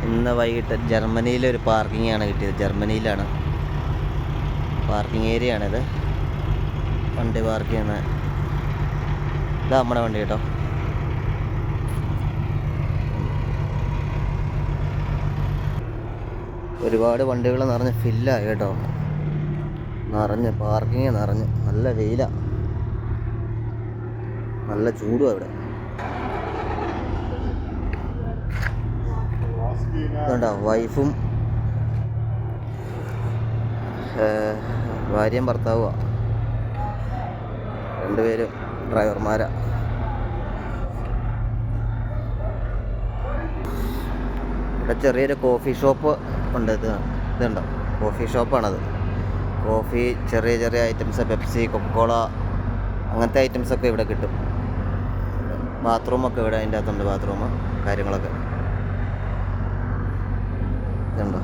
ഇന്ന് വൈകിട്ട് ജർമ്മനിയിലൊരു പാർക്കിംഗ് ആണ് കിട്ടിയത്. ജർമ്മനിയിലാണ് പാർക്കിംഗ് ഏരിയ ആണിത്. വണ്ടി പാർക്ക് ചെയ്യുന്ന ഇതാ നമ്മുടെ വണ്ടി കേട്ടോ. ഒരുപാട് വണ്ടികൾ നിറഞ്ഞ് ഫില്ലായി കേട്ടോ. നിറഞ്ഞ് പാർക്കിങ് നിറഞ്ഞ്. നല്ല വെയിലാണ്, നല്ല ചൂടും അവിടെ. ഇതുണ്ടോ വൈഫും ഭാര്യയും ഭർത്താവുക, രണ്ടുപേരും ഡ്രൈവർമാരാ. ഇവിടെ ചെറിയൊരു കോഫി ഷോപ്പ് ഉണ്ട്. ഇതുണ്ടോ കോഫി ഷോപ്പാണത്. കോഫി, ചെറിയ ചെറിയ ഐറ്റംസ്, പെപ്സി, കൊക്കക്കോള അങ്ങനത്തെ ഐറ്റംസൊക്കെ ഇവിടെ കിട്ടും. ബാത്റൂമൊക്കെ ഇവിടെ അതിൻ്റെ അകത്തുണ്ട്, ബാത്റൂം കാര്യങ്ങളൊക്കെ ഇതുണ്ടോ.